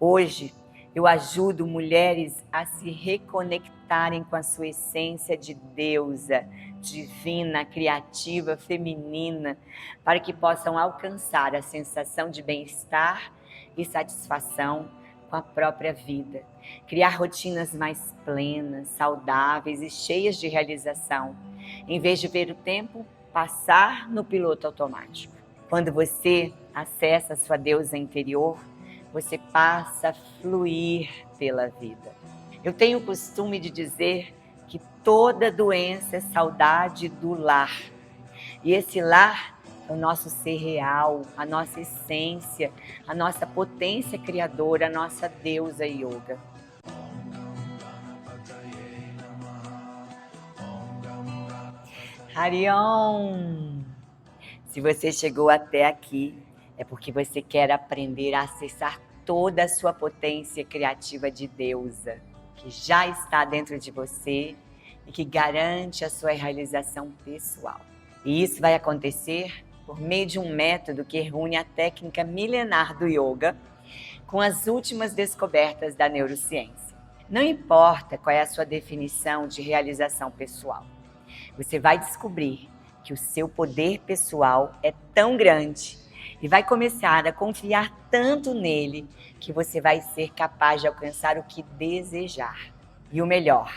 Hoje, eu ajudo mulheres a se reconectarem com a sua essência de deusa, divina, criativa, feminina, para que possam alcançar a sensação de bem-estar e satisfação com a própria vida. Criar rotinas mais plenas, saudáveis e cheias de realização, em vez de ver o tempo passar no piloto automático. Quando você acessa a sua deusa interior, você passa a fluir pela vida. Eu tenho o costume de dizer que toda doença é saudade do lar. E esse lar é o nosso ser real, a nossa essência, a nossa potência criadora, a nossa deusa yoga. Hariom! Se você chegou até aqui, é porque você quer aprender a acessar toda a sua potência criativa de deusa, que já está dentro de você e que garante a sua realização pessoal. E isso vai acontecer por meio de um método que reúne a técnica milenar do yoga com as últimas descobertas da neurociência. Não importa qual é a sua definição de realização pessoal, você vai descobrir que o seu poder pessoal é tão grande e vai começar a confiar tanto nele que você vai ser capaz de alcançar o que desejar. E o melhor,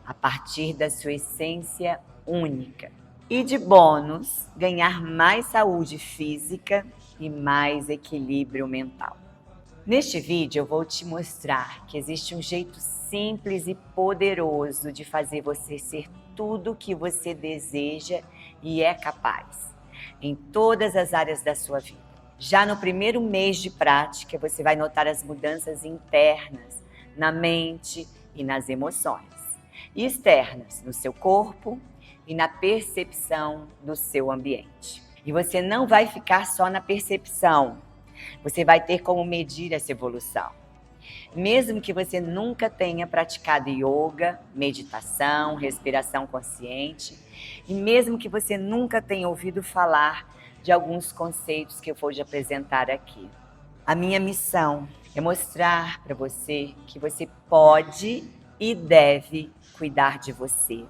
a partir da sua essência única. E de bônus, ganhar mais saúde física e mais equilíbrio mental. Neste vídeo eu vou te mostrar que existe um jeito simples e poderoso de fazer você ser tudo o que você deseja e é capaz, em todas as áreas da sua vida. Já no primeiro mês de prática, você vai notar as mudanças internas na mente e nas emoções, e externas no seu corpo e na percepção do seu ambiente. E você não vai ficar só na percepção, você vai ter como medir essa evolução. Mesmo que você nunca tenha praticado yoga, meditação, respiração consciente, e mesmo que você nunca tenha ouvido falar de alguns conceitos que eu vou te apresentar aqui. A minha missão é mostrar para você que você pode e deve cuidar de você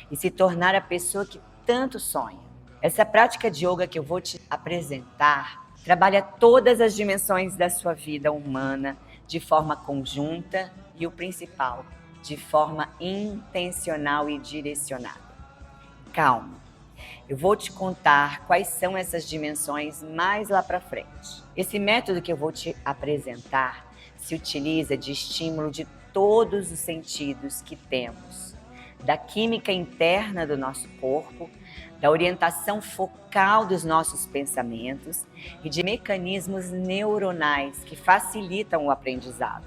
e se tornar a pessoa que tanto sonha. Essa prática de yoga que eu vou te apresentar trabalha todas as dimensões da sua vida humana de forma conjunta e, o principal, de forma intencional e direcionada. Calma, eu vou te contar quais são essas dimensões mais lá para frente. Esse método que eu vou te apresentar se utiliza de estímulo de todos os sentidos que temos, da química interna do nosso corpo, da orientação focal dos nossos pensamentos e de mecanismos neuronais que facilitam o aprendizado,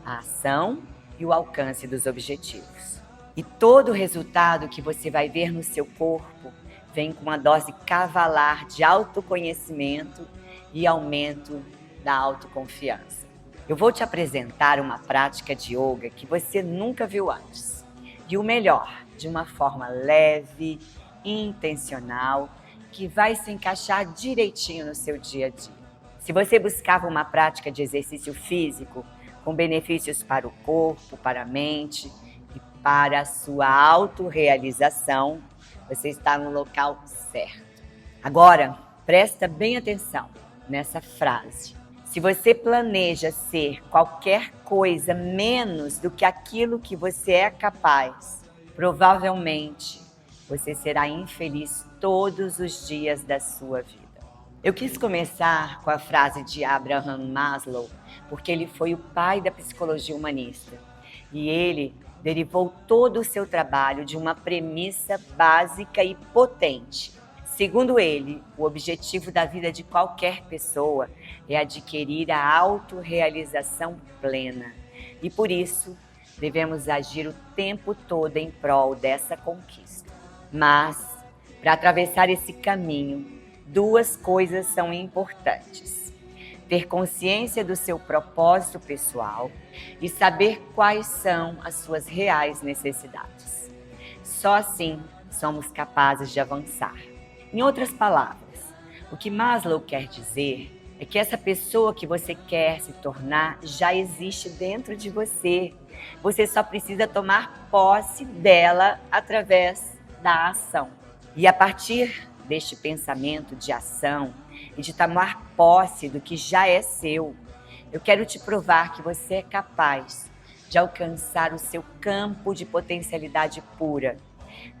a ação e o alcance dos objetivos. E todo o resultado que você vai ver no seu corpo vem com uma dose cavalar de autoconhecimento e aumento da autoconfiança. Eu vou te apresentar uma prática de yoga que você nunca viu antes. E o melhor, de uma forma leve, intencional, que vai se encaixar direitinho no seu dia a dia. Se você buscava uma prática de exercício físico com benefícios para o corpo, para a mente e para a sua autorrealização, você está no local certo. Agora, presta bem atenção nessa frase. Se você planeja ser qualquer coisa menos do que aquilo que você é capaz, provavelmente você será infeliz todos os dias da sua vida. Eu quis começar com a frase de Abraham Maslow, porque ele foi o pai da psicologia humanista. E ele derivou todo o seu trabalho de uma premissa básica e potente. Segundo ele, o objetivo da vida de qualquer pessoa é adquirir a autorrealização plena. E por isso, devemos agir o tempo todo em prol dessa conquista. Mas, para atravessar esse caminho, duas coisas são importantes: ter consciência do seu propósito pessoal e saber quais são as suas reais necessidades. Só assim somos capazes de avançar. Em outras palavras, o que Maslow quer dizer É que essa pessoa que você quer se tornar já existe dentro de você. Você só precisa tomar posse dela através da ação. E a partir deste pensamento de ação e de tomar posse do que já é seu, eu quero te provar que você é capaz de alcançar o seu campo de potencialidade pura,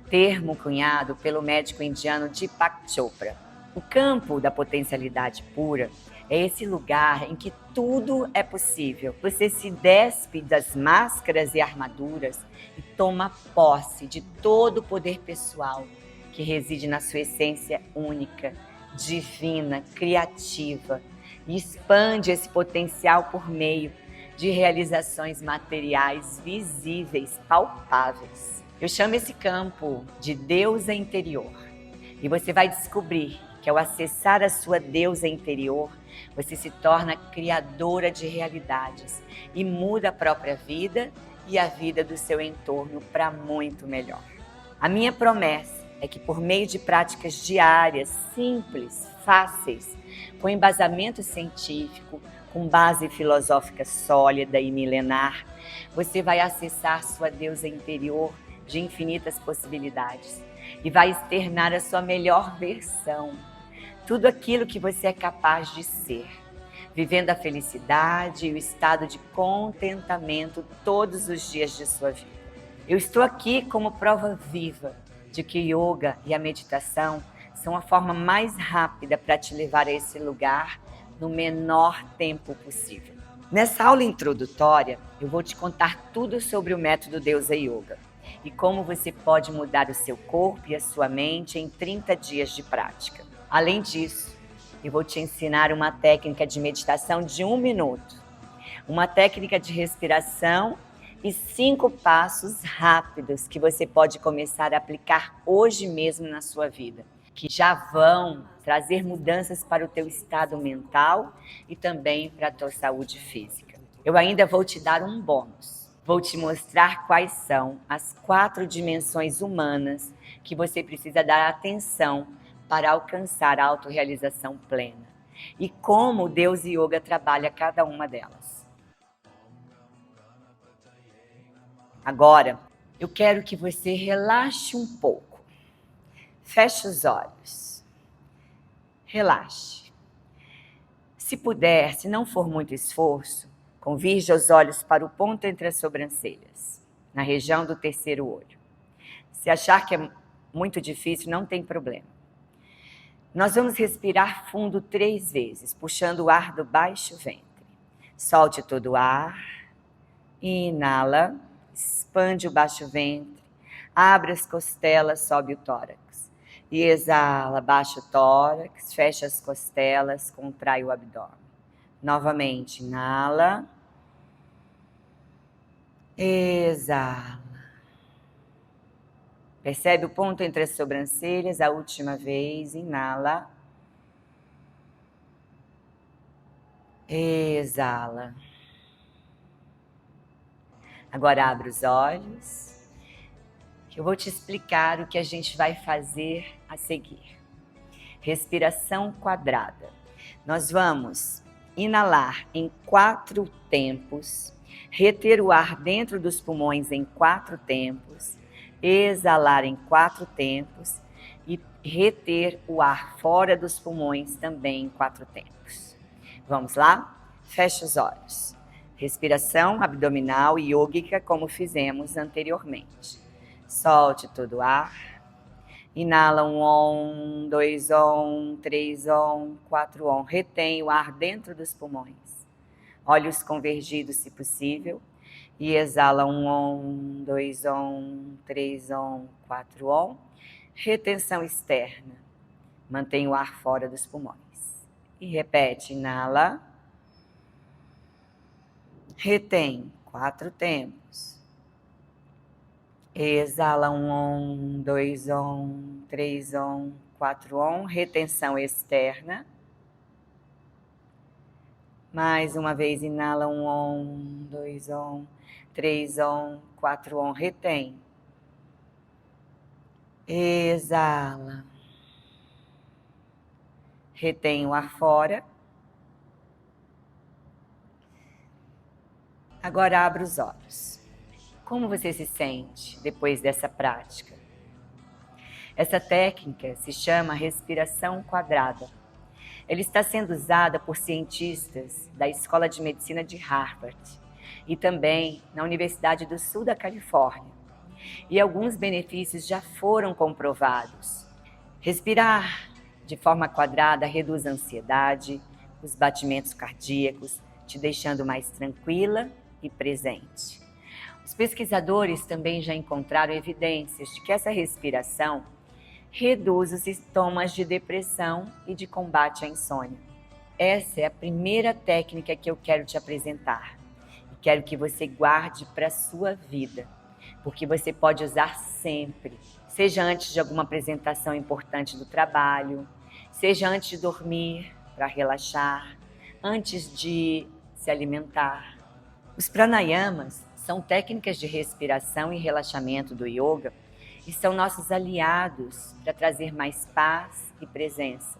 termo cunhado pelo médico indiano Deepak Chopra. O campo da potencialidade pura é esse lugar em que tudo é possível. Você se despe das máscaras e armaduras e toma posse de todo o poder pessoal que reside na sua essência única, divina, criativa, e expande esse potencial por meio de realizações materiais visíveis, palpáveis. Eu chamo esse campo de deusa interior. E você vai descobrir que ao acessar a sua deusa interior, você se torna criadora de realidades e muda a própria vida e a vida do seu entorno para muito melhor. A minha promessa é que por meio de práticas diárias, simples, fáceis, com embasamento científico, com base filosófica sólida e milenar, você vai acessar sua deusa interior de infinitas possibilidades e vai externar a sua melhor versão, tudo aquilo que você é capaz de ser, vivendo a felicidade e o estado de contentamento todos os dias de sua vida. Eu estou aqui como prova viva de que yoga e a meditação são a forma mais rápida para te levar a esse lugar no menor tempo possível. Nessa aula introdutória, eu vou te contar tudo sobre o método Deusa Yoga e como você pode mudar o seu corpo e a sua mente em 30 dias de prática. Além disso, eu vou te ensinar uma técnica de meditação de 1 minuto, uma técnica de respiração e 5 passos rápidos que você pode começar a aplicar hoje mesmo na sua vida, que já vão trazer mudanças para o teu estado mental e também para a tua saúde física. Eu ainda vou te dar um bônus. Vou te mostrar quais são as 4 dimensões humanas que você precisa dar atenção para alcançar a autorrealização plena e como o Deus Yoga trabalha cada uma delas. Agora, eu quero que você relaxe um pouco. Feche os olhos. Relaxe. Se puder, se não for muito esforço, convirja os olhos para o ponto entre as sobrancelhas, na região do terceiro olho. Se achar que é muito difícil, não tem problema. Nós vamos respirar fundo 3 vezes, puxando o ar do baixo ventre. Solte todo o ar. Inala. Expande o baixo ventre, abre as costelas, sobe o tórax. E exala, baixa o tórax, fecha as costelas, contrai o abdômen. Novamente, inala. Exala. Percebe o ponto entre as sobrancelhas? A última vez, inala. Exala. Agora abre os olhos, que eu vou te explicar o que a gente vai fazer a seguir. Respiração quadrada. Nós vamos inalar em 4 tempos, reter o ar dentro dos pulmões em 4 tempos, exalar em 4 tempos e reter o ar fora dos pulmões também em 4 tempos. Vamos lá? Feche os olhos. Respiração abdominal e yógica, como fizemos anteriormente. Solte todo o ar. Inala 1 on, 2 on, 3 on, 4 on. Retém o ar dentro dos pulmões. Olhos convergidos, se possível. E exala 1 on, 2 on, 3 on, 4 on. Retenção externa. Mantém o ar fora dos pulmões. E repete, inala. Retém 4 tempos. Exala 1 on, 2 on, 3 on, 4 on. Retenção externa. Mais uma vez, inala 1 on, 2 on, 3 on, 4 on. Retém. Exala. Retém o ar fora. Agora abra os olhos. Como você se sente depois dessa prática? Essa técnica se chama respiração quadrada. Ela está sendo usada por cientistas da Escola de Medicina de Harvard e também na Universidade do Sul da Califórnia. E alguns benefícios já foram comprovados. Respirar de forma quadrada reduz a ansiedade, os batimentos cardíacos, te deixando mais tranquila e presente. Os pesquisadores também já encontraram evidências de que essa respiração reduz os sintomas de depressão e de combate à insônia. Essa é a primeira técnica que eu quero te apresentar. E quero que você guarde para a sua vida, porque você pode usar sempre, seja antes de alguma apresentação importante do trabalho, seja antes de dormir, para relaxar, antes de se alimentar. Os pranayamas são técnicas de respiração e relaxamento do yoga e são nossos aliados para trazer mais paz e presença,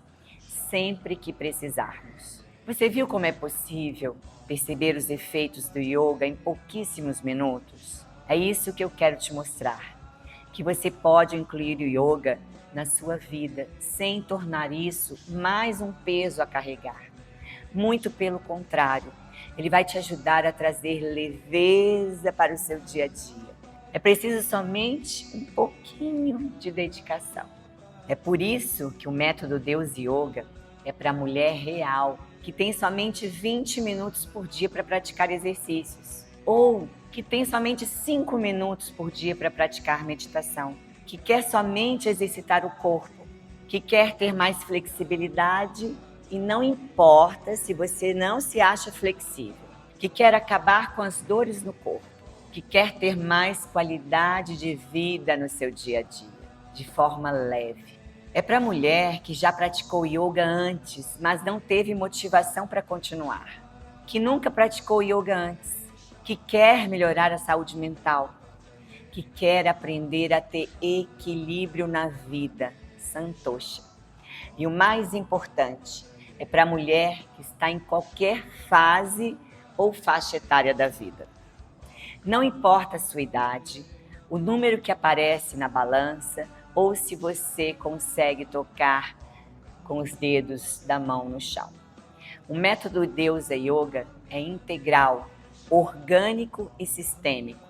sempre que precisarmos. Você viu como é possível perceber os efeitos do yoga em pouquíssimos minutos? É isso que eu quero te mostrar, que você pode incluir o yoga na sua vida sem tornar isso mais um peso a carregar. Muito pelo contrário, ele vai te ajudar a trazer leveza para o seu dia a dia. É preciso somente um pouquinho de dedicação. É por isso que o método Deus Yoga é para a mulher real, que tem somente 20 minutos por dia para praticar exercícios, ou que tem somente 5 minutos por dia para praticar meditação, que quer somente exercitar o corpo, que quer ter mais flexibilidade e não importa se você não se acha flexível, que quer acabar com as dores no corpo, que quer ter mais qualidade de vida no seu dia a dia, de forma leve. É para a mulher que já praticou yoga antes, mas não teve motivação para continuar, que nunca praticou yoga antes, que quer melhorar a saúde mental, que quer aprender a ter equilíbrio na vida, santosha. E o mais importante, é para a mulher que está em qualquer fase ou faixa etária da vida. Não importa a sua idade, o número que aparece na balança ou se você consegue tocar com os dedos da mão no chão. O método Deusa Yoga é integral, orgânico e sistêmico.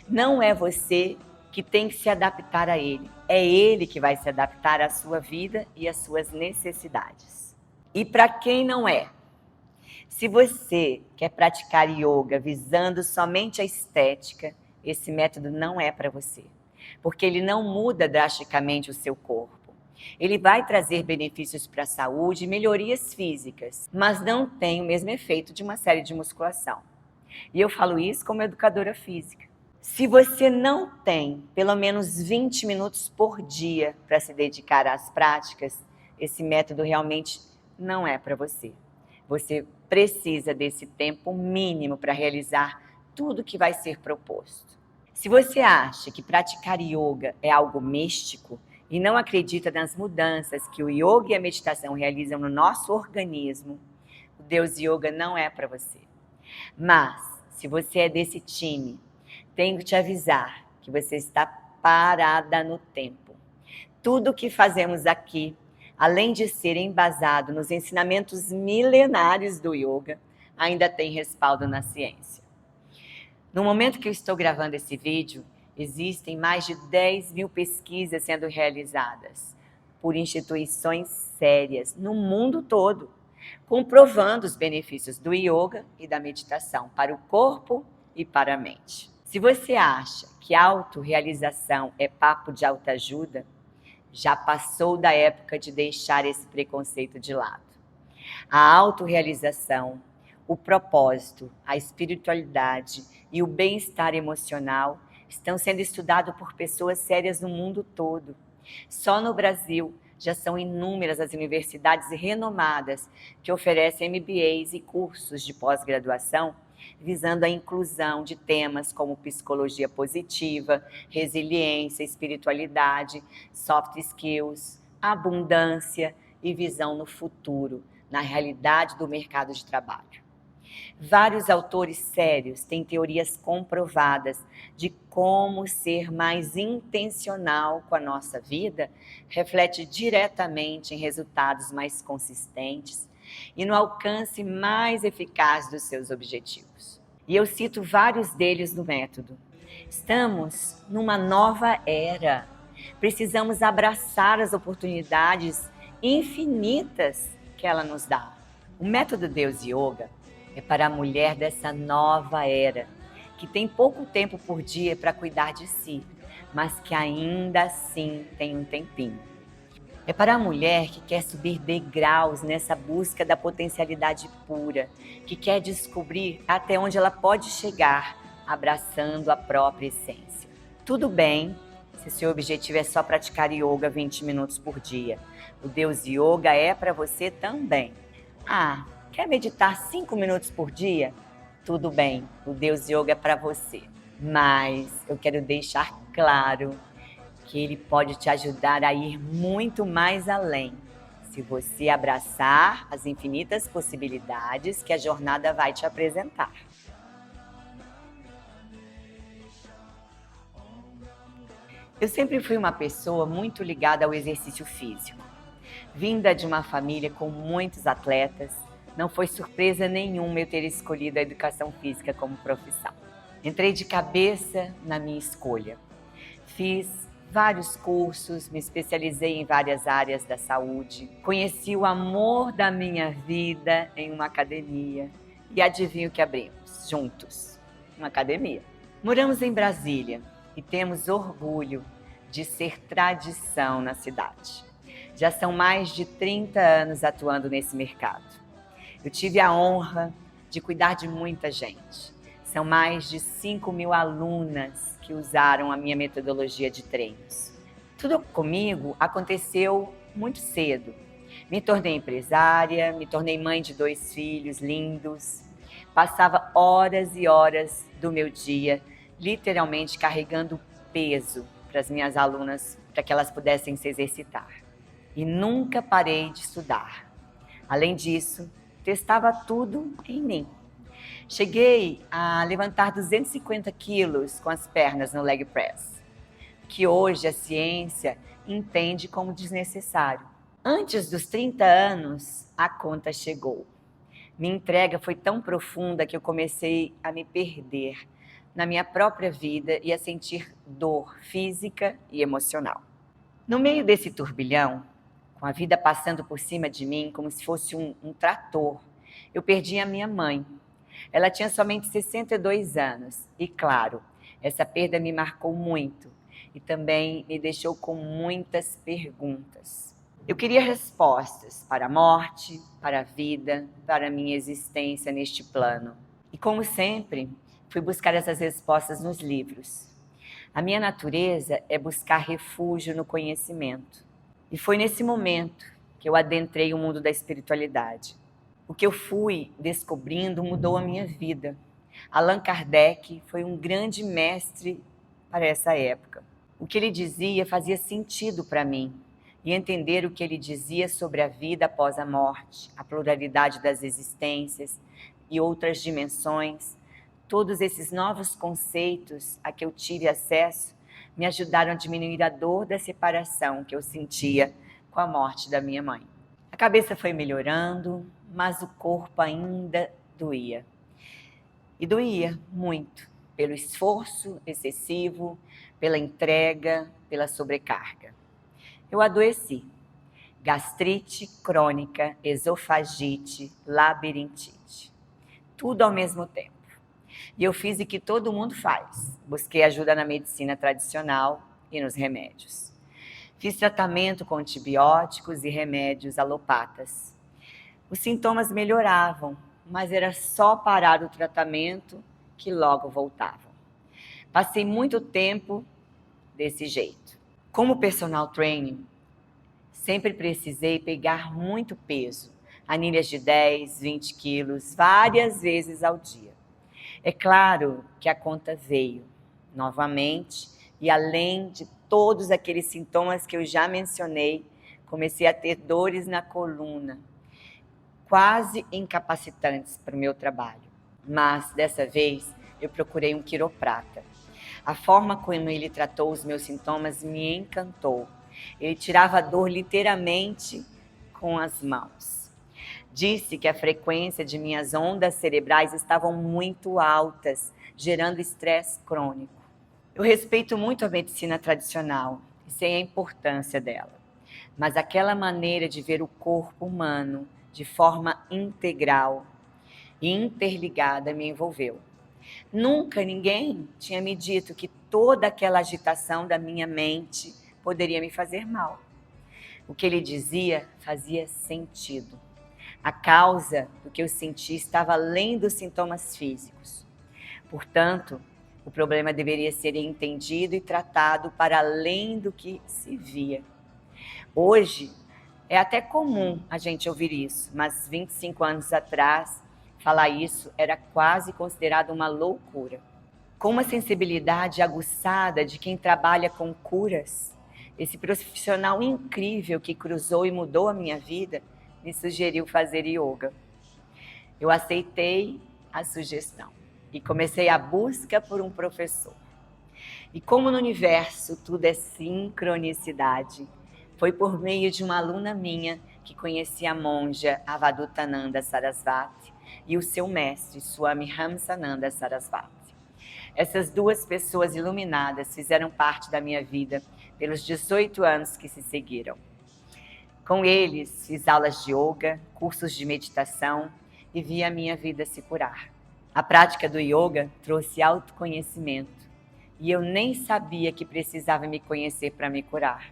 Não é você que tem que se adaptar a ele, é ele que vai se adaptar à sua vida e às suas necessidades. E para quem não é? Se você quer praticar yoga visando somente a estética, esse método não é para você, porque ele não muda drasticamente o seu corpo. Ele vai trazer benefícios para a saúde e melhorias físicas, mas não tem o mesmo efeito de uma série de musculação. E eu falo isso como educadora física. Se você não tem pelo menos 20 minutos por dia para se dedicar às práticas, esse método realmente não é para você. Você precisa desse tempo mínimo para realizar tudo que vai ser proposto. Se você acha que praticar yoga é algo místico e não acredita nas mudanças que o yoga e a meditação realizam no nosso organismo, o Deus Yoga não é para você. Mas, se você é desse time, tenho que te avisar que você está parada no tempo. Tudo o que fazemos aqui, além de ser embasado nos ensinamentos milenares do yoga, ainda tem respaldo na ciência. No momento que eu estou gravando esse vídeo, existem mais de 10 mil pesquisas sendo realizadas por instituições sérias no mundo todo, comprovando os benefícios do yoga e da meditação para o corpo e para a mente. Se você acha que autorrealização é papo de autoajuda, já passou da época de deixar esse preconceito de lado. A autorrealização, o propósito, a espiritualidade e o bem-estar emocional estão sendo estudados por pessoas sérias no mundo todo. Só no Brasil já são inúmeras as universidades renomadas que oferecem MBAs e cursos de pós-graduação visando a inclusão de temas como psicologia positiva, resiliência, espiritualidade, soft skills, abundância e visão no futuro, na realidade do mercado de trabalho. Vários autores sérios têm teorias comprovadas de como ser mais intencional com a nossa vida reflete diretamente em resultados mais consistentes e no alcance mais eficaz dos seus objetivos. E eu cito vários deles no método. Estamos numa nova era. Precisamos abraçar as oportunidades infinitas que ela nos dá. O método Deus Yoga é para a mulher dessa nova era, que tem pouco tempo por dia para cuidar de si, mas que ainda assim tem um tempinho. É para a mulher que quer subir degraus nessa busca da potencialidade pura, que quer descobrir até onde ela pode chegar, abraçando a própria essência. Tudo bem se seu objetivo é só praticar yoga 20 minutos por dia. O Deus Yoga é para você também. Ah, quer meditar 5 minutos por dia? Tudo bem, o Deus Yoga é para você. Mas eu quero deixar claro que ele pode te ajudar a ir muito mais além, se você abraçar as infinitas possibilidades que a jornada vai te apresentar. Eu sempre fui uma pessoa muito ligada ao exercício físico. Vinda de uma família com muitos atletas, não foi surpresa nenhuma eu ter escolhido a educação física como profissão. Entrei de cabeça na minha escolha. Fiz vários cursos, me especializei em várias áreas da saúde, conheci o amor da minha vida em uma academia e adivinha o que abrimos juntos? Uma academia. Moramos em Brasília e temos orgulho de ser tradição na cidade. Já são mais de 30 anos atuando nesse mercado. Eu tive a honra de cuidar de muita gente. São mais de 5.000 alunas que usaram a minha metodologia de treinos. Tudo comigo aconteceu muito cedo. Me tornei empresária, me tornei mãe de 2 filhos lindos. Passava horas e horas do meu dia, literalmente carregando peso para as minhas alunas, para que elas pudessem se exercitar. E nunca parei de estudar. Além disso, testava tudo em mim. Cheguei a levantar 250 quilos com as pernas no leg press, que hoje a ciência entende como desnecessário. Antes dos 30 anos, a conta chegou. Minha entrega foi tão profunda que eu comecei a me perder na minha própria vida e a sentir dor física e emocional. No meio desse turbilhão, com a vida passando por cima de mim como se fosse um trator, eu perdi a minha mãe. Ela tinha somente 62 anos e, claro, essa perda me marcou muito e também me deixou com muitas perguntas. Eu queria respostas para a morte, para a vida, para a minha existência neste plano. E, como sempre, fui buscar essas respostas nos livros. A minha natureza é buscar refúgio no conhecimento. E foi nesse momento que eu adentrei o mundo da espiritualidade. O que eu fui descobrindo mudou a minha vida. Allan Kardec foi um grande mestre para essa época. O que ele dizia fazia sentido para mim. E entender o que ele dizia sobre a vida após a morte, a pluralidade das existências e outras dimensões, todos esses novos conceitos a que eu tive acesso me ajudaram a diminuir a dor da separação que eu sentia com a morte da minha mãe. A cabeça foi melhorando, mas o corpo ainda doía. E doía muito, pelo esforço excessivo, pela entrega, pela sobrecarga. Eu adoeci. Gastrite crônica, esofagite, labirintite. Tudo ao mesmo tempo. E eu fiz o que todo mundo faz. Busquei ajuda na medicina tradicional e nos remédios. Fiz tratamento com antibióticos e remédios alopatas. Os sintomas melhoravam, mas era só parar o tratamento que logo voltavam. Passei muito tempo desse jeito. Como personal training, sempre precisei pegar muito peso, anilhas de 10, 20 quilos, várias vezes ao dia. É claro que a conta veio novamente e além de todos aqueles sintomas que eu já mencionei, comecei a ter dores na coluna. quase incapacitantes para o meu trabalho. Mas, dessa vez, eu procurei um quiroprata. A forma como ele tratou os meus sintomas me encantou. Ele tirava a dor literalmente com as mãos. Disse que a frequência de minhas ondas cerebrais estavam muito altas, gerando estresse crônico. Eu respeito muito a medicina tradicional e sei a importância dela, mas aquela maneira de ver o corpo humano de forma integral e interligada me envolveu. Nunca ninguém tinha me dito que toda aquela agitação da minha mente poderia me fazer mal. O que ele dizia fazia sentido. A causa do que eu senti estava além dos sintomas físicos. Portanto, o problema deveria ser entendido e tratado para além do que se via. Hoje, é até comum a gente ouvir isso, mas 25 anos atrás, falar isso era quase considerado uma loucura. Com uma sensibilidade aguçada de quem trabalha com curas, esse profissional incrível que cruzou e mudou a minha vida me sugeriu fazer yoga. Eu aceitei a sugestão e comecei a busca por um professor. E como no universo tudo é sincronicidade, foi por meio de uma aluna minha que conheci a monja Avadutananda Sarasvati e o seu mestre, Swami Ramsananda Sarasvati. Essas duas pessoas iluminadas fizeram parte da minha vida pelos 18 anos que se seguiram. Com eles, fiz aulas de yoga, cursos de meditação e vi a minha vida se curar. A prática do yoga trouxe autoconhecimento e eu nem sabia que precisava me conhecer para me curar.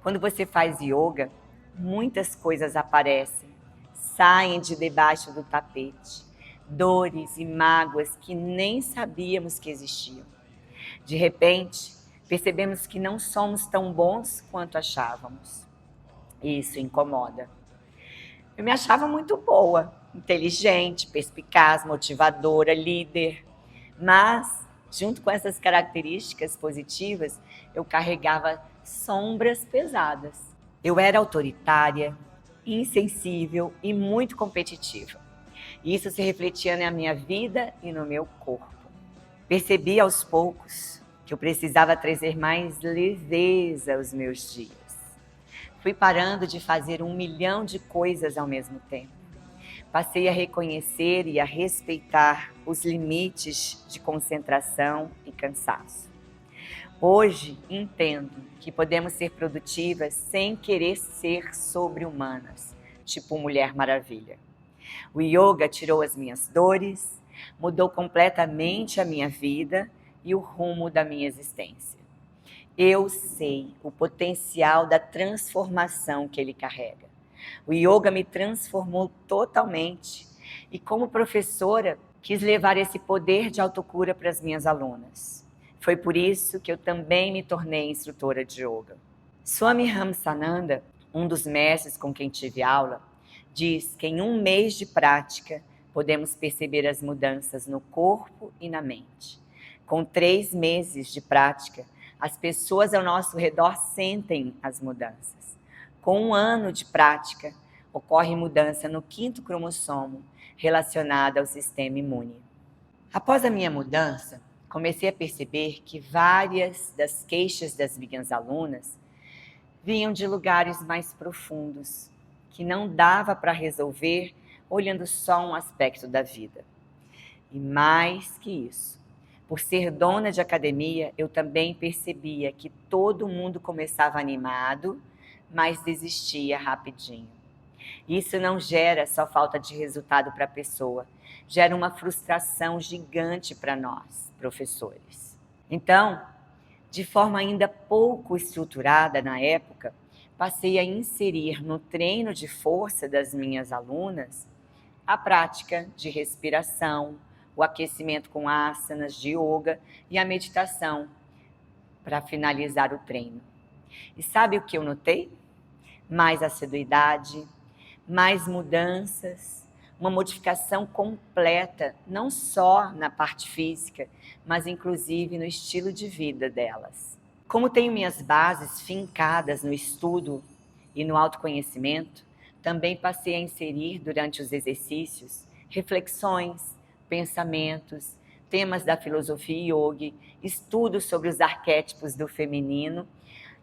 Quando você faz yoga, muitas coisas aparecem, saem de debaixo do tapete, dores e mágoas que nem sabíamos que existiam. De repente, percebemos que não somos tão bons quanto achávamos. Isso incomoda. Eu me achava muito boa, inteligente, perspicaz, motivadora, líder. Mas, junto com essas características positivas, eu carregava sombras pesadas. Eu era autoritária, insensível e muito competitiva. Isso se refletia na minha vida e no meu corpo. Percebi aos poucos que eu precisava trazer mais leveza aos meus dias. Fui parando de fazer 1 milhão de coisas ao mesmo tempo. Passei a reconhecer e a respeitar os limites de concentração e cansaço. Hoje entendo que podemos ser produtivas sem querer ser sobre-humanas, tipo Mulher Maravilha. O yoga tirou as minhas dores, mudou completamente a minha vida e o rumo da minha existência. Eu sei o potencial da transformação que ele carrega. O yoga me transformou totalmente e, como professora, quis levar esse poder de autocura para as minhas alunas. Foi por isso que eu também me tornei instrutora de yoga. Swami Ramsananda, um dos mestres com quem tive aula, diz que em 1 mês de prática podemos perceber as mudanças no corpo e na mente. Com 3 meses de prática, as pessoas ao nosso redor sentem as mudanças. Com 1 ano de prática, ocorre mudança no 5º cromossomo relacionada ao sistema imune. Após a minha mudança, comecei a perceber que várias das queixas das minhas alunas vinham de lugares mais profundos, que não dava para resolver olhando só um aspecto da vida. E mais que isso, por ser dona de academia, eu também percebia que todo mundo começava animado, mas desistia rapidinho. Isso não gera só falta de resultado para a pessoa, gera uma frustração gigante para nós, professores. Então, de forma ainda pouco estruturada na época, passei a inserir no treino de força das minhas alunas a prática de respiração, o aquecimento com asanas de yoga e a meditação para finalizar o treino. E sabe o que eu notei? Mais assiduidade, mais mudanças, uma modificação completa, não só na parte física, mas inclusive no estilo de vida delas. Como tenho minhas bases fincadas no estudo e no autoconhecimento, Também passei a inserir durante os exercícios reflexões, pensamentos, temas da filosofia yogi, estudos sobre os arquétipos do feminino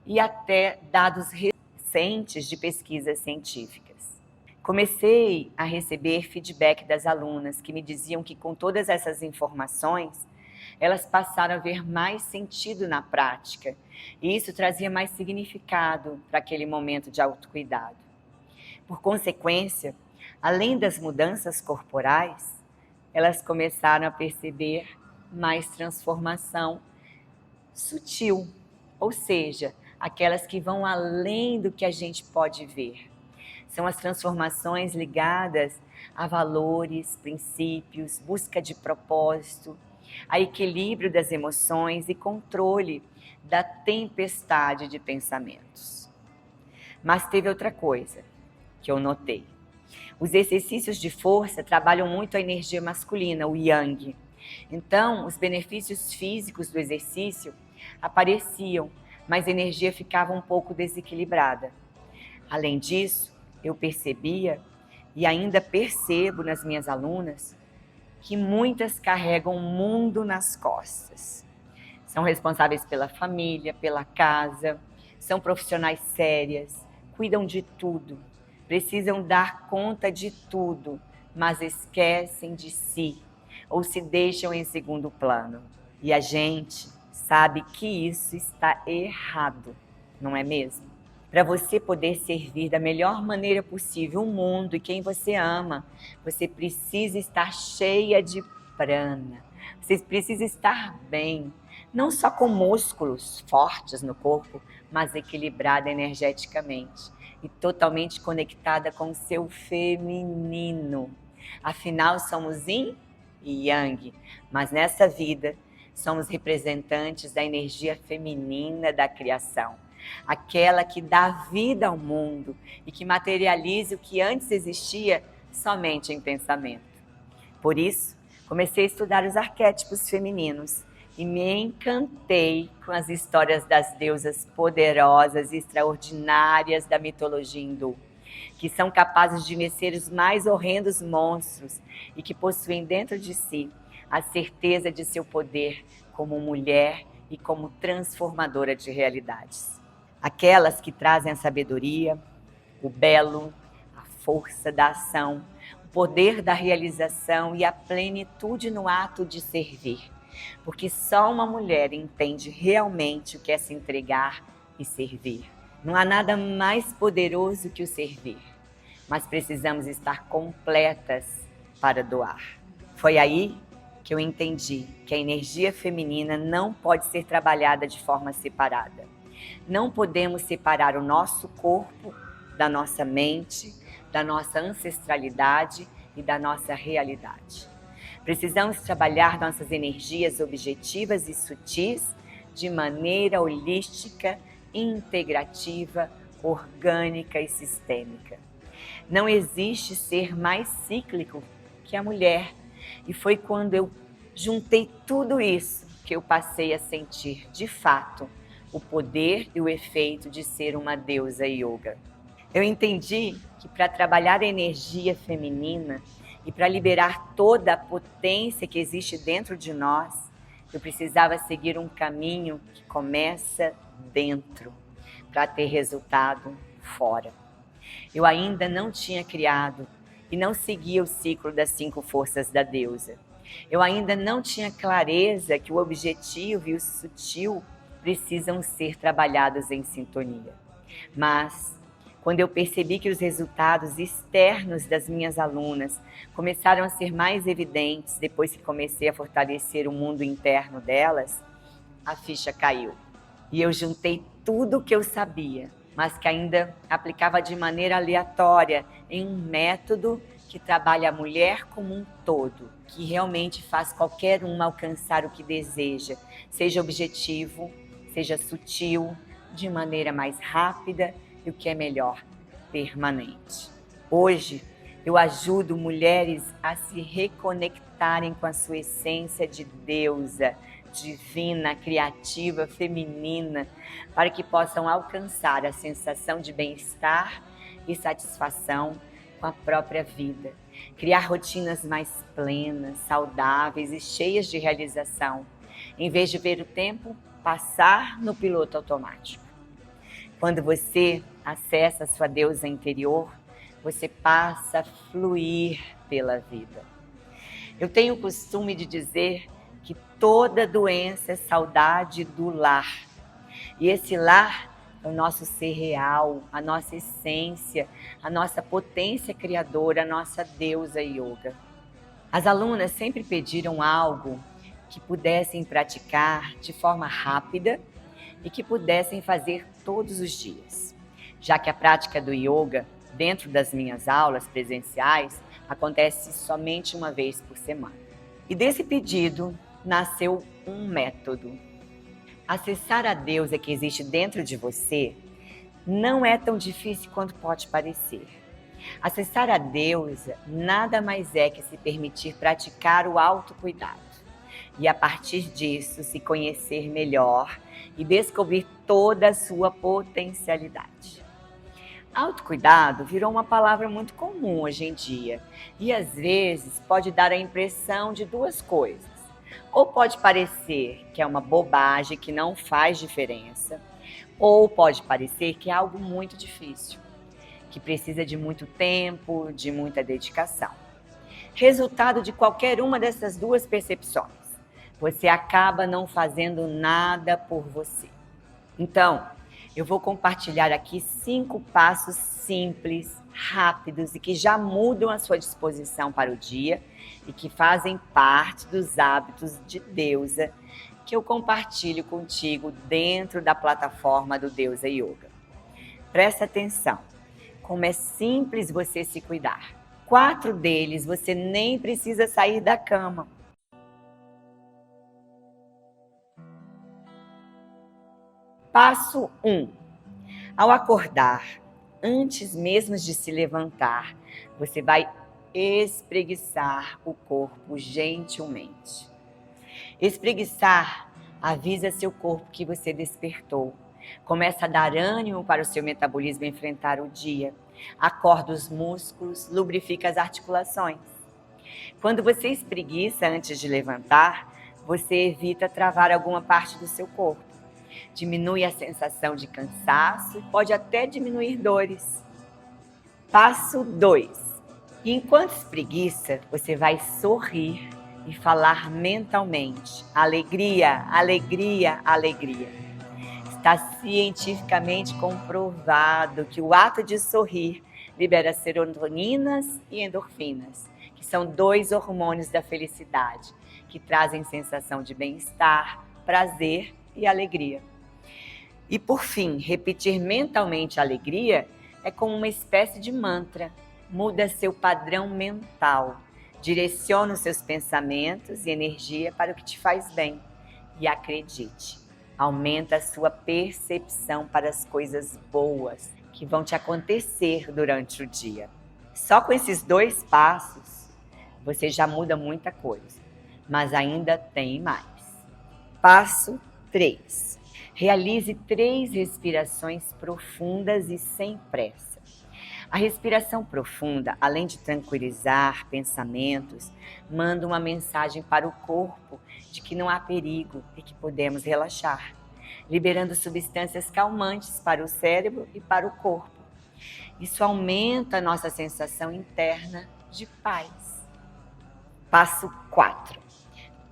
e até dados recentes de pesquisas científicas. Comecei a receber feedback das alunas que me diziam que com todas essas informações, elas passaram a ver mais sentido na prática e isso trazia mais significado para aquele momento de autocuidado. Por consequência, além das mudanças corporais, elas começaram a perceber mais transformação sutil, ou seja, aquelas que vão além do que a gente pode ver. São as transformações ligadas a valores, princípios, busca de propósito, a equilíbrio das emoções e controle da tempestade de pensamentos. Mas teve outra coisa que eu notei. Os exercícios de força trabalham muito a energia masculina, o yang. Então, os benefícios físicos do exercício apareciam, mas a energia ficava um pouco desequilibrada. Além disso, eu percebia, e ainda percebo nas minhas alunas, que muitas carregam o mundo nas costas. São responsáveis pela família, pela casa, são profissionais sérias, cuidam de tudo, precisam dar conta de tudo, mas esquecem de si ou se deixam em segundo plano. E a gente sabe que isso está errado, não é mesmo? Para você poder servir da melhor maneira possível o mundo e quem você ama, você precisa estar cheia de prana. Você precisa estar bem, não só com músculos fortes no corpo, mas equilibrada energeticamente e totalmente conectada com o seu feminino. Afinal, somos yin e yang, mas nessa vida somos representantes da energia feminina da criação, aquela que dá vida ao mundo e que materializa o que antes existia somente em pensamento. Por isso, comecei a estudar os arquétipos femininos e me encantei com as histórias das deusas poderosas e extraordinárias da mitologia hindu, que são capazes de vencer os mais horrendos monstros e que possuem dentro de si a certeza de seu poder como mulher e como transformadora de realidades. Aquelas que trazem a sabedoria, o belo, a força da ação, o poder da realização e a plenitude no ato de servir. Porque só uma mulher entende realmente o que é se entregar e servir. Não há nada mais poderoso que o servir, mas precisamos estar completas para doar. Foi aí que eu entendi que a energia feminina não pode ser trabalhada de forma separada. Não podemos separar o nosso corpo da nossa mente, da nossa ancestralidade e da nossa realidade. Precisamos trabalhar nossas energias objetivas e sutis de maneira holística, integrativa, orgânica e sistêmica. Não existe ser mais cíclico que a mulher. E foi quando eu juntei tudo isso que eu passei a sentir, de fato, o poder e o efeito de ser uma deusa yoga. Eu entendi que para trabalhar a energia feminina e para liberar toda a potência que existe dentro de nós, eu precisava seguir um caminho que começa dentro, para ter resultado fora. Eu ainda não tinha criado e não seguia o ciclo das 5 forças da deusa. Eu ainda não tinha clareza que o objetivo e o sutil precisam ser trabalhados em sintonia. Mas quando eu percebi que os resultados externos das minhas alunas começaram a ser mais evidentes depois que comecei a fortalecer o mundo interno delas, a ficha caiu. E eu juntei tudo o que eu sabia, mas que ainda aplicava de maneira aleatória em um método que trabalha a mulher como um todo, que realmente faz qualquer uma alcançar o que deseja, seja objetivo, seja sutil, de maneira mais rápida e o que é melhor, permanente. Hoje, eu ajudo mulheres a se reconectarem com a sua essência de deusa, divina, criativa, feminina, para que possam alcançar a sensação de bem-estar e satisfação com a própria vida. Criar rotinas mais plenas, saudáveis e cheias de realização, em vez de ver o tempo passar no piloto automático. Quando você acessa a sua deusa interior, você passa a fluir pela vida. Eu tenho o costume de dizer que toda doença é saudade do lar. E esse lar é o nosso ser real, a nossa essência, a nossa potência criadora, a nossa deusa yoga. As alunas sempre pediram algo que pudessem praticar de forma rápida e que pudessem fazer todos os dias, já que a prática do yoga, dentro das minhas aulas presenciais, acontece somente uma vez por semana. E desse pedido nasceu um método. Acessar a deusa que existe dentro de você não é tão difícil quanto pode parecer. Acessar a deusa nada mais é que se permitir praticar o autocuidado e, a partir disso, se conhecer melhor e descobrir toda a sua potencialidade. Autocuidado virou uma palavra muito comum hoje em dia e, às vezes, pode dar a impressão de duas coisas. Ou pode parecer que é uma bobagem que não faz diferença, ou pode parecer que é algo muito difícil, que precisa de muito tempo, de muita dedicação. Resultado de qualquer uma dessas duas percepções, você acaba não fazendo nada por você. Então, eu vou compartilhar aqui 5 passos simples, rápidos e que já mudam a sua disposição para o dia e que fazem parte dos hábitos de deusa que eu compartilho contigo dentro da plataforma do Deusa Yoga. Presta atenção, como é simples você se cuidar. 4 deles você nem precisa sair da cama. Passo 1. Ao acordar, antes mesmo de se levantar, você vai espreguiçar o corpo gentilmente. Espreguiçar avisa seu corpo que você despertou. Começa a dar ânimo para o seu metabolismo enfrentar o dia. Acorda os músculos, lubrifica as articulações. Quando você espreguiça antes de levantar, você evita travar alguma parte do seu corpo. Diminui a sensação de cansaço e pode até diminuir dores. Passo 2. Enquanto espreguiça, você vai sorrir e falar mentalmente: alegria, alegria, alegria. Está cientificamente comprovado que o ato de sorrir libera serotoninas e endorfinas, que são 2 hormônios da felicidade, que trazem sensação de bem-estar, prazer e alegria. E por fim, repetir mentalmente a alegria é como uma espécie de mantra. Muda seu padrão mental, direciona os seus pensamentos e energia para o que te faz bem. E acredite, aumenta a sua percepção para as coisas boas que vão te acontecer durante o dia. Só com esses 2 passos, você já muda muita coisa, mas ainda tem mais. Passo 3. Realize 3 respirações profundas e sem pressa. A respiração profunda, além de tranquilizar pensamentos, manda uma mensagem para o corpo de que não há perigo e que podemos relaxar, liberando substâncias calmantes para o cérebro e para o corpo. Isso aumenta a nossa sensação interna de paz. Passo 4.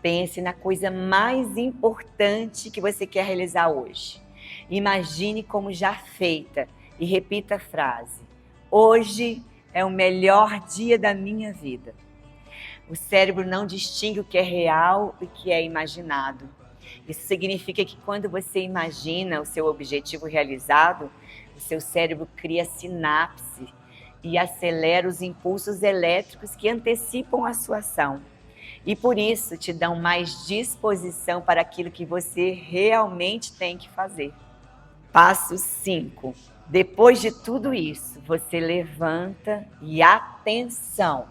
Pense na coisa mais importante que você quer realizar hoje. Imagine como já feita e repita a frase: hoje é o melhor dia da minha vida. O cérebro não distingue o que é real e o que é imaginado. Isso significa que quando você imagina o seu objetivo realizado, o seu cérebro cria sinapse e acelera os impulsos elétricos que antecipam a sua ação. E por isso te dão mais disposição para aquilo que você realmente tem que fazer. Passo 5. Depois de tudo isso, você levanta e atenção!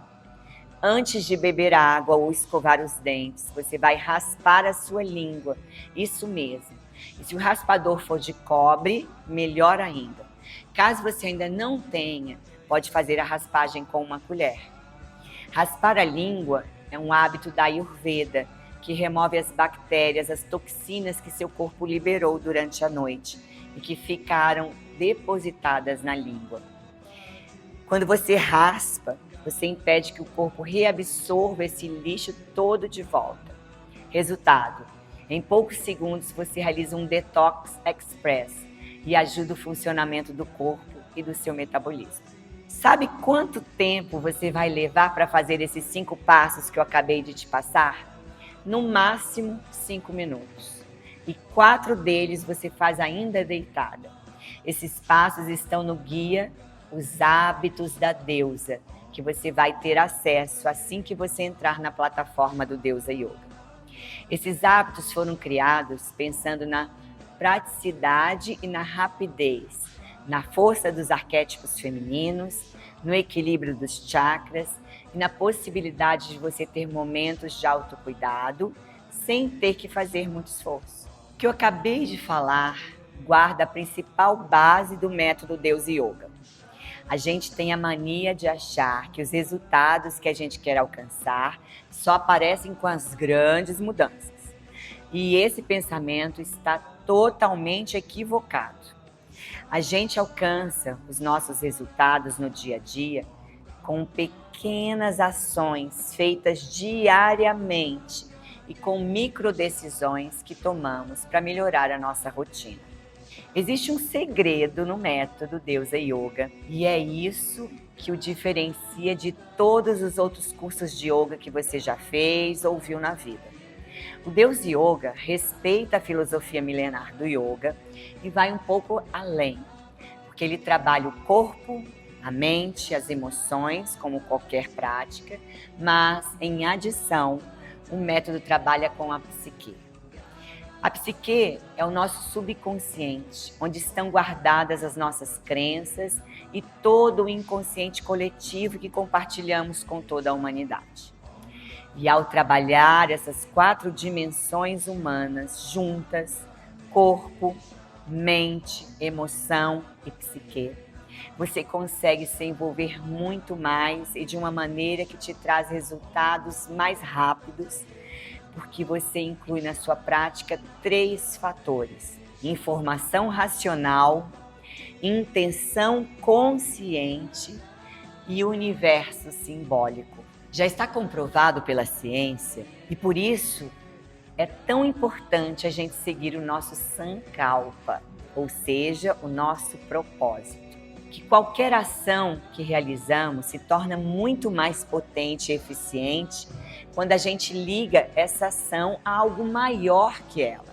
Antes de beber água ou escovar os dentes, você vai raspar a sua língua. Isso mesmo. E se o raspador for de cobre, melhor ainda. Caso você ainda não tenha, pode fazer a raspagem com uma colher. Raspar a língua é um hábito da Ayurveda, que remove as bactérias, as toxinas que seu corpo liberou durante a noite e que ficaram depositadas na língua. Quando você raspa, você impede que o corpo reabsorva esse lixo todo de volta. Resultado: em poucos segundos você realiza um detox express e ajuda o funcionamento do corpo e do seu metabolismo. Sabe quanto tempo você vai levar para fazer esses 5 passos que eu acabei de te passar? No máximo 5 minutos. E 4 deles você faz ainda deitada. Esses passos estão no guia Os Hábitos da Deusa, que você vai ter acesso assim que você entrar na plataforma do Deusa Yoga. Esses hábitos foram criados pensando na praticidade e na rapidez, na força dos arquétipos femininos, no equilíbrio dos chakras e na possibilidade de você ter momentos de autocuidado sem ter que fazer muito esforço. O que eu acabei de falar guarda a principal base do método Deusa Yoga. A gente tem a mania de achar que os resultados que a gente quer alcançar só aparecem com as grandes mudanças. E esse pensamento está totalmente equivocado. A gente alcança os nossos resultados no dia a dia com pequenas ações feitas diariamente e com microdecisões que tomamos para melhorar a nossa rotina. Existe um segredo no método Deusa Yoga e é isso que o diferencia de todos os outros cursos de yoga que você já fez ou viu na vida. O Deusa Yoga respeita a filosofia milenar do yoga e vai um pouco além, porque ele trabalha o corpo, a mente, as emoções, como qualquer prática, mas, em adição, o método trabalha com a psique. A psique é o nosso subconsciente, onde estão guardadas as nossas crenças e todo o inconsciente coletivo que compartilhamos com toda a humanidade. E ao trabalhar essas 4 dimensões humanas juntas, corpo, mente, emoção e psique, você consegue se envolver muito mais e de uma maneira que te traz resultados mais rápidos, porque você inclui na sua prática 3 fatores: informação racional, intenção consciente e universo simbólico. Já está comprovado pela ciência e por isso é tão importante a gente seguir o nosso Sankalpa, ou seja, o nosso propósito. Que qualquer ação que realizamos se torna muito mais potente e eficiente quando a gente liga essa ação a algo maior que ela.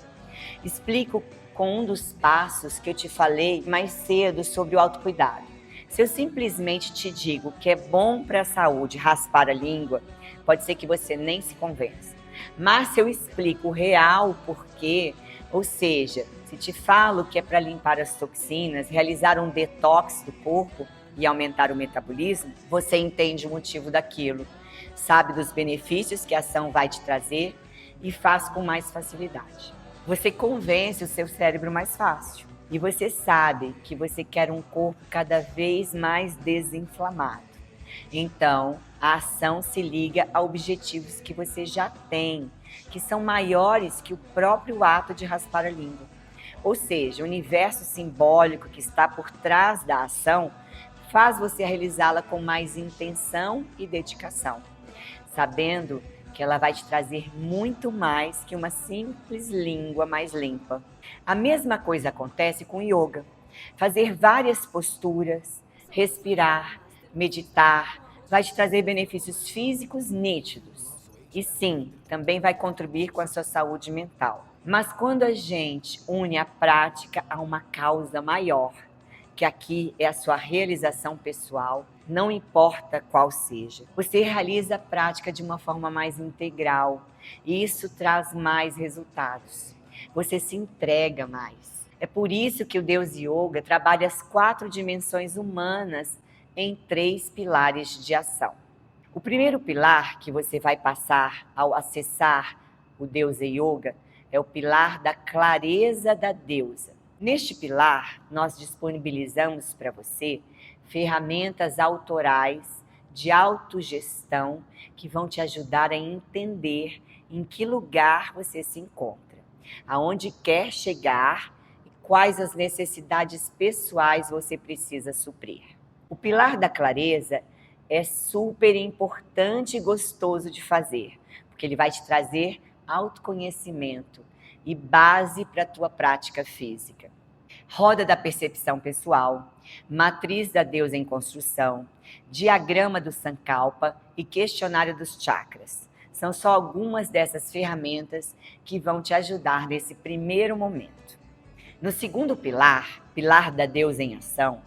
Explico com um dos passos que eu te falei mais cedo sobre o autocuidado. Se eu simplesmente te digo que é bom para a saúde raspar a língua, pode ser que você nem se convença. Mas se eu explico o real porquê, ou seja, se te falo que é para limpar as toxinas, realizar um detox do corpo e aumentar o metabolismo, você entende o motivo daquilo, sabe dos benefícios que a ação vai te trazer e faz com mais facilidade. Você convence o seu cérebro mais fácil. E você sabe que você quer um corpo cada vez mais desinflamado. Então, a ação se liga a objetivos que você já tem, que são maiores que o próprio ato de raspar a língua. Ou seja, o universo simbólico que está por trás da ação faz você realizá-la com mais intenção e dedicação, sabendo que ela vai te trazer muito mais que uma simples língua mais limpa. A mesma coisa acontece com yoga. Fazer várias posturas, respirar, meditar, vai te trazer benefícios físicos nítidos. E sim, também vai contribuir com a sua saúde mental. Mas quando a gente une a prática a uma causa maior, que aqui é a sua realização pessoal, não importa qual seja. Você realiza a prática de uma forma mais integral e isso traz mais resultados. Você se entrega mais. É por isso que o Deusa Yoga trabalha as 4 dimensões humanas em 3 pilares de ação. O primeiro pilar que você vai passar ao acessar o Deusa Yoga é o pilar da clareza da deusa. Neste pilar, nós disponibilizamos para você ferramentas autorais de autogestão que vão te ajudar a entender em que lugar você se encontra, aonde quer chegar e quais as necessidades pessoais você precisa suprir. O pilar da clareza é super importante e gostoso de fazer, porque ele vai te trazer autoconhecimento e base para a tua prática física. Roda da percepção pessoal, matriz da deusa em construção, diagrama do Sankalpa e questionário dos chakras. São só algumas dessas ferramentas que vão te ajudar nesse primeiro momento. No segundo pilar, pilar da deusa em ação,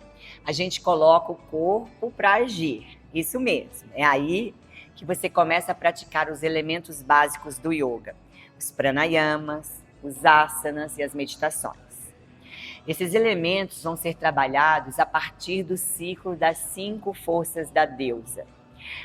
a gente coloca o corpo para agir. Isso mesmo, é aí que você começa a praticar os elementos básicos do yoga, os pranayamas, os asanas e as meditações. Esses elementos vão ser trabalhados a partir do ciclo das 5 forças da deusa.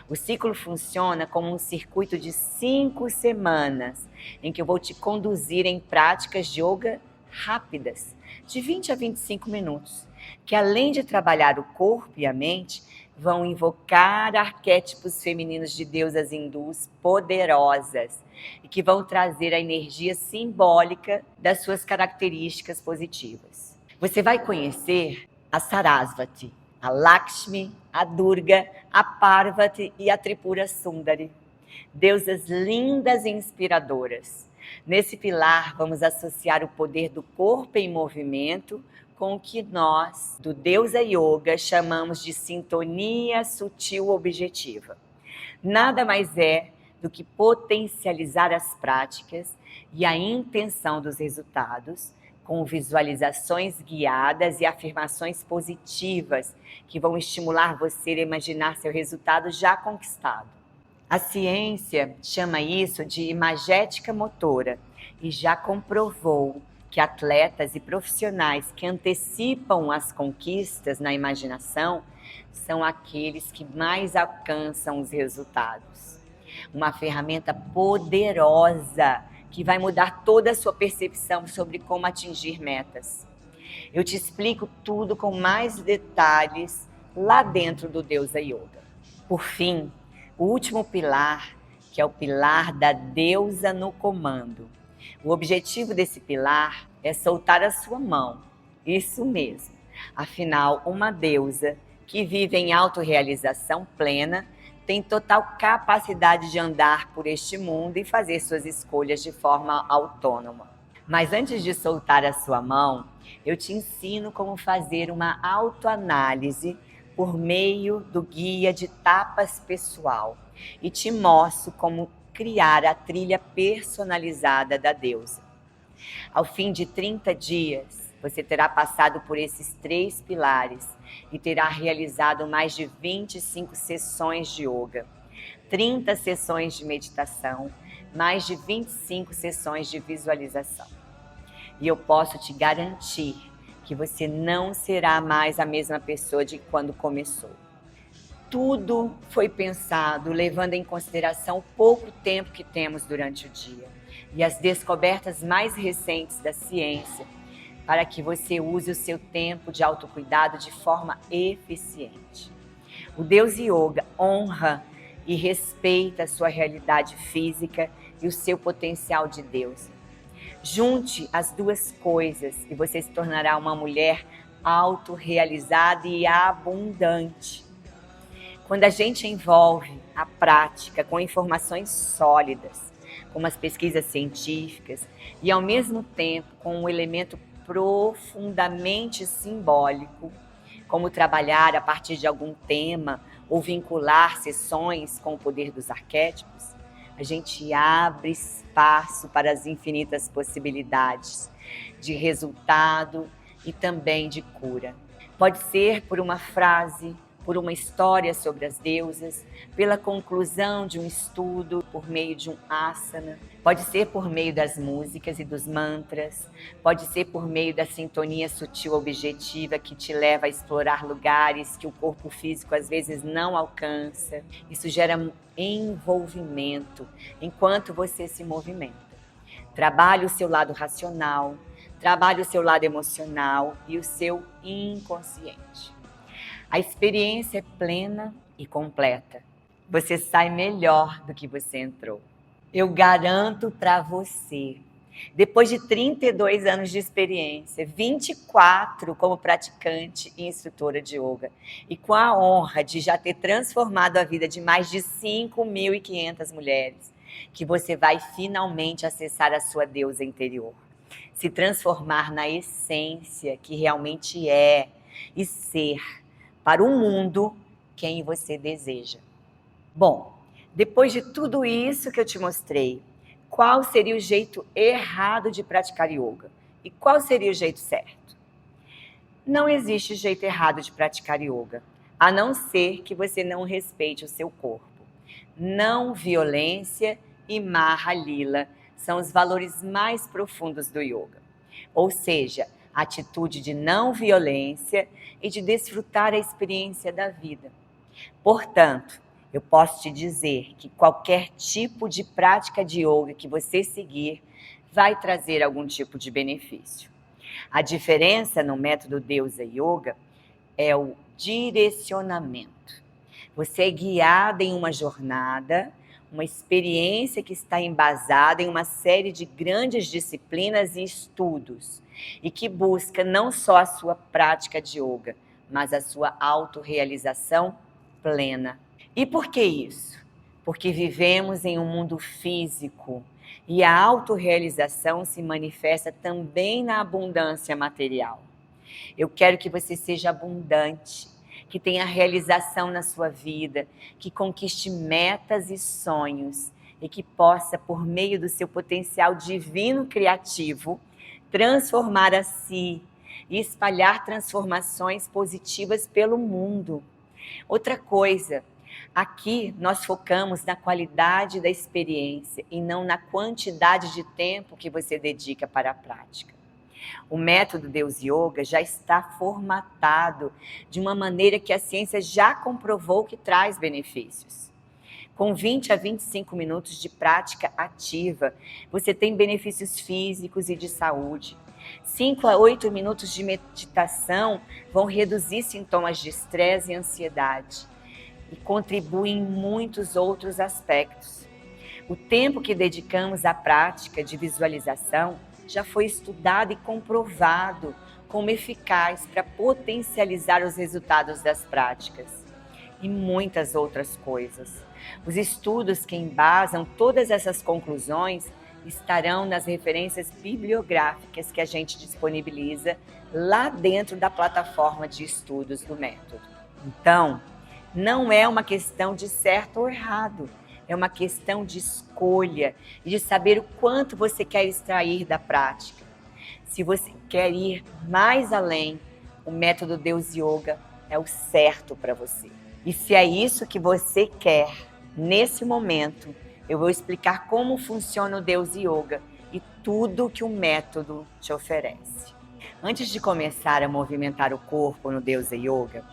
O ciclo funciona como um circuito de 5 semanas, em que eu vou te conduzir em práticas de yoga rápidas, de 20 a 25 minutos, que além de trabalhar o corpo e a mente, vão invocar arquétipos femininos de deusas hindus poderosas e que vão trazer a energia simbólica das suas características positivas. Você vai conhecer a Sarasvati, a Lakshmi, a Durga, a Parvati e a Tripura Sundari, deusas lindas e inspiradoras. Nesse pilar, vamos associar o poder do corpo em movimento com o que nós, do Deusa Yoga, chamamos de sintonia sutil objetiva. Nada mais é do que potencializar as práticas e a intenção dos resultados com visualizações guiadas e afirmações positivas que vão estimular você a imaginar seu resultado já conquistado. A ciência chama isso de imagética motora e já comprovou que atletas e profissionais que antecipam as conquistas na imaginação são aqueles que mais alcançam os resultados. Uma ferramenta poderosa que vai mudar toda a sua percepção sobre como atingir metas. Eu te explico tudo com mais detalhes lá dentro do Deusa Yoga. Por fim, o último pilar, que é o pilar da deusa no comando. O objetivo desse pilar é soltar a sua mão. Isso mesmo. Afinal, uma deusa que vive em autorrealização plena tem total capacidade de andar por este mundo e fazer suas escolhas de forma autônoma. Mas antes de soltar a sua mão, eu te ensino como fazer uma autoanálise por meio do guia de tapas pessoal e te mostro como criar a trilha personalizada da deusa. Ao fim de 30 dias, você terá passado por esses 3 pilares e terá realizado mais de 25 sessões de yoga, 30 sessões de meditação, mais de 25 sessões de visualização. E eu posso te garantir que você não será mais a mesma pessoa de quando começou. Tudo foi pensado levando em consideração o pouco tempo que temos durante o dia e as descobertas mais recentes da ciência para que você use o seu tempo de autocuidado de forma eficiente. O Deus Yoga honra e respeita a sua realidade física e o seu potencial de deusa. Junte as duas coisas e você se tornará uma mulher autorrealizada e abundante. Quando a gente envolve a prática com informações sólidas, como as pesquisas científicas, e ao mesmo tempo com um elemento profundamente simbólico, como trabalhar a partir de algum tema ou vincular sessões com o poder dos arquétipos, a gente abre espaço para as infinitas possibilidades de resultado e também de cura. Pode ser por uma frase, por uma história sobre as deusas, pela conclusão de um estudo por meio de um asana, pode ser por meio das músicas e dos mantras, pode ser por meio da sintonia sutil objetiva que te leva a explorar lugares que o corpo físico às vezes não alcança. Isso gera envolvimento enquanto você se movimenta. Trabalhe o seu lado racional, trabalha o seu lado emocional e o seu inconsciente. A experiência é plena e completa. Você sai melhor do que você entrou. Eu garanto para você, depois de 32 anos de experiência, 24 como praticante e instrutora de yoga, e com a honra de já ter transformado a vida de mais de 5.500 mulheres, que você vai finalmente acessar a sua deusa interior, se transformar na essência que realmente é e ser para o mundo quem você deseja. Bom, depois de tudo isso que eu te mostrei, qual seria o jeito errado de praticar yoga? E qual seria o jeito certo? Não existe jeito errado de praticar yoga, a não ser que você não respeite o seu corpo. Não violência e Maha Lila são os valores mais profundos do yoga. Ou seja, a atitude de não violência e de desfrutar a experiência da vida. Portanto, eu posso te dizer que qualquer tipo de prática de yoga que você seguir vai trazer algum tipo de benefício. A diferença no método Deusa Yoga é o direcionamento. Você é guiada em uma jornada, uma experiência que está embasada em uma série de grandes disciplinas e estudos, e que busca não só a sua prática de yoga, mas a sua autorrealização plena. E por que isso? Porque vivemos em um mundo físico e a autorrealização se manifesta também na abundância material. Eu quero que você seja abundante, que tenha realização na sua vida, que conquiste metas e sonhos e que possa, por meio do seu potencial divino criativo, transformar a si e espalhar transformações positivas pelo mundo. Outra coisa, aqui nós focamos na qualidade da experiência e não na quantidade de tempo que você dedica para a prática. O método Deus Yoga já está formatado de uma maneira que a ciência já comprovou que traz benefícios. Com 20 a 25 minutos de prática ativa, você tem benefícios físicos e de saúde. 5 a 8 minutos de meditação vão reduzir sintomas de estresse e ansiedade e contribuem em muitos outros aspectos. O tempo que dedicamos à prática de visualização já foi estudado e comprovado como eficaz para potencializar os resultados das práticas e muitas outras coisas. Os estudos que embasam todas essas conclusões estarão nas referências bibliográficas que a gente disponibiliza lá dentro da plataforma de estudos do método. Então, não é uma questão de certo ou errado, é uma questão de escolha e de saber o quanto você quer extrair da prática. Se você quer ir mais além, o método Deus Yoga é o certo para você. E se é isso que você quer, nesse momento, eu vou explicar como funciona o Deus Yoga e tudo que o método te oferece. Antes de começar a movimentar o corpo no Deus Yoga,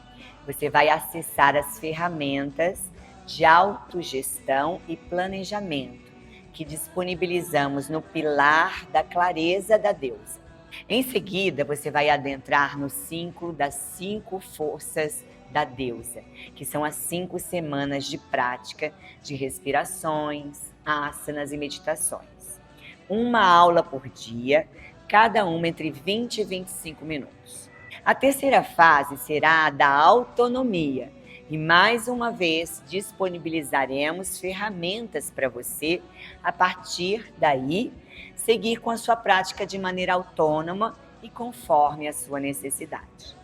você vai acessar as ferramentas de autogestão e planejamento que disponibilizamos no pilar da clareza da deusa. Em seguida, você vai adentrar no ciclo das 5 forças da deusa, que são as 5 semanas de prática de respirações, asanas e meditações. Uma aula por dia, cada uma entre 20 e 25 minutos. A terceira fase será a da autonomia e, mais uma vez, disponibilizaremos ferramentas para você, a partir daí, seguir com a sua prática de maneira autônoma e conforme a sua necessidade.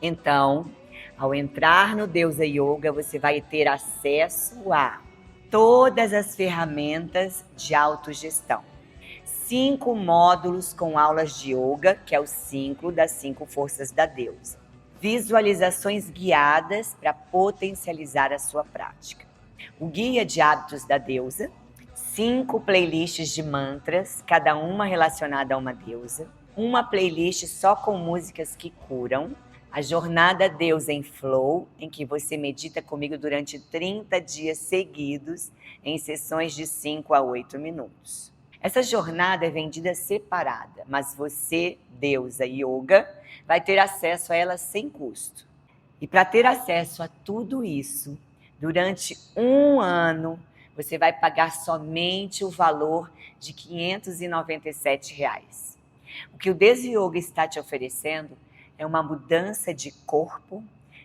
Então, ao entrar no Deusa Yoga, você vai ter acesso a todas as ferramentas de autogestão. 5 módulos com aulas de yoga, que é o ciclo das 5 forças da deusa. Visualizações guiadas para potencializar a sua prática. O guia de hábitos da deusa. 5 playlists de mantras, cada uma relacionada a uma deusa. Uma playlist só com músicas que curam. A jornada Deusa em Flow, em que você medita comigo durante 30 dias seguidos, em sessões de 5 a 8 minutos. Essa jornada é vendida separada, mas você, deusa yoga, vai ter acesso a ela sem custo. E para ter acesso a tudo isso, durante 1 ano, você vai pagar somente o valor de R$ 597. O que o Deusa Yoga está te oferecendo é uma mudança de corpo,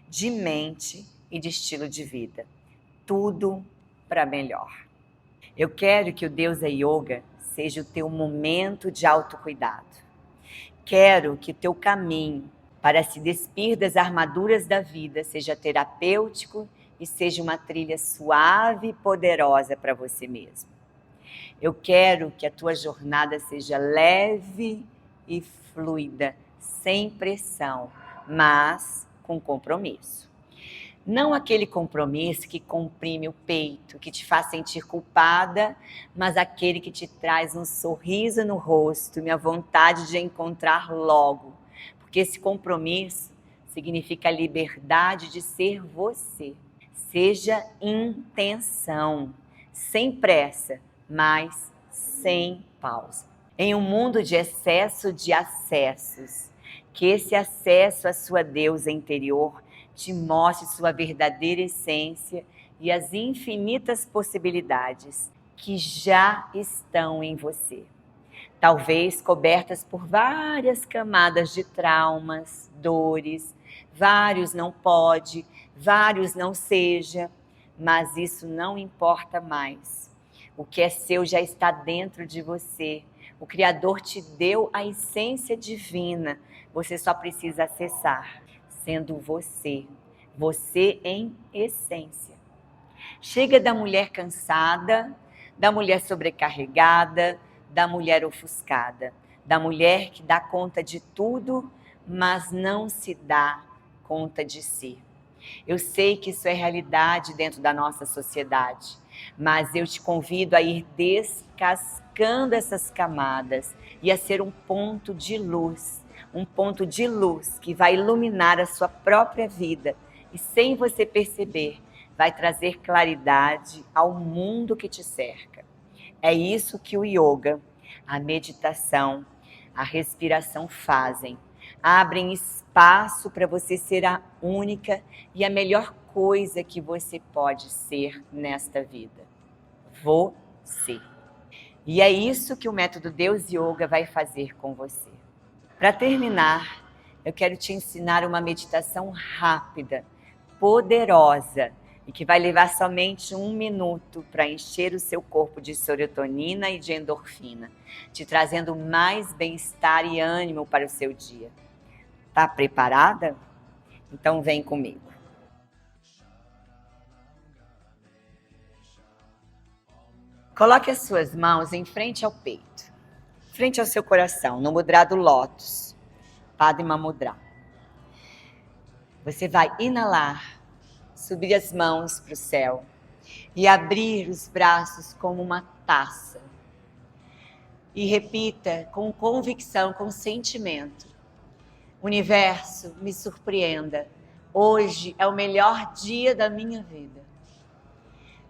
de mente e de estilo de vida. Tudo para melhor. Eu quero que o Deusa Yoga seja o teu momento de autocuidado. Quero que o teu caminho para se despir das armaduras da vida seja terapêutico e seja uma trilha suave e poderosa para você mesmo. Eu quero que a tua jornada seja leve e fluida, sem pressão, mas com compromisso. Não aquele compromisso que comprime o peito, que te faz sentir culpada, mas aquele que te traz um sorriso no rosto e a vontade de encontrar logo. Porque esse compromisso significa a liberdade de ser você. Seja intenção, sem pressa, mas sem pausa. Em um mundo de excesso de acessos, que esse acesso à sua deusa interior te mostre sua verdadeira essência e as infinitas possibilidades que já estão em você. Talvez cobertas por várias camadas de traumas, dores, vários não pode, vários não seja, mas isso não importa mais. O que é seu já está dentro de você. O Criador te deu a essência divina. Você só precisa acessar, sendo você em essência. Chega da mulher cansada, da mulher sobrecarregada, da mulher ofuscada, da mulher que dá conta de tudo, mas não se dá conta de si. Eu sei que isso é realidade dentro da nossa sociedade, mas eu te convido a ir descascando essas camadas e a ser um ponto de luz que vai iluminar a sua própria vida e, sem você perceber, vai trazer claridade ao mundo que te cerca. É isso que o yoga, a meditação, a respiração fazem. Abrem espaço para você ser a única e a melhor coisa que você pode ser nesta vida. Você. E é isso que o método Deusa Yoga vai fazer com você. Para terminar, eu quero te ensinar uma meditação rápida, poderosa, e que vai levar somente 1 minuto para encher o seu corpo de serotonina e de endorfina, te trazendo mais bem-estar e ânimo para o seu dia. Tá preparada? Então vem comigo. Coloque as suas mãos em frente ao peito, frente ao seu coração, no mudra do lótus, Padma Mudra. Você vai inalar, subir as mãos para o céu e abrir os braços como uma taça. E repita com convicção, com sentimento: Universo, me surpreenda. Hoje é o melhor dia da minha vida.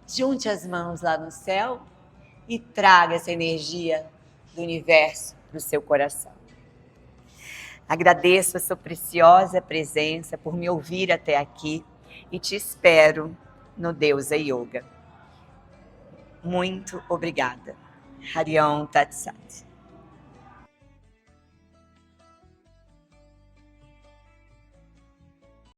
Junte as mãos lá no céu e traga essa energia do universo para o seu coração. Agradeço a sua preciosa presença por me ouvir até aqui e te espero no Deusa Yoga. Muito obrigada. Hariom Tat Sat.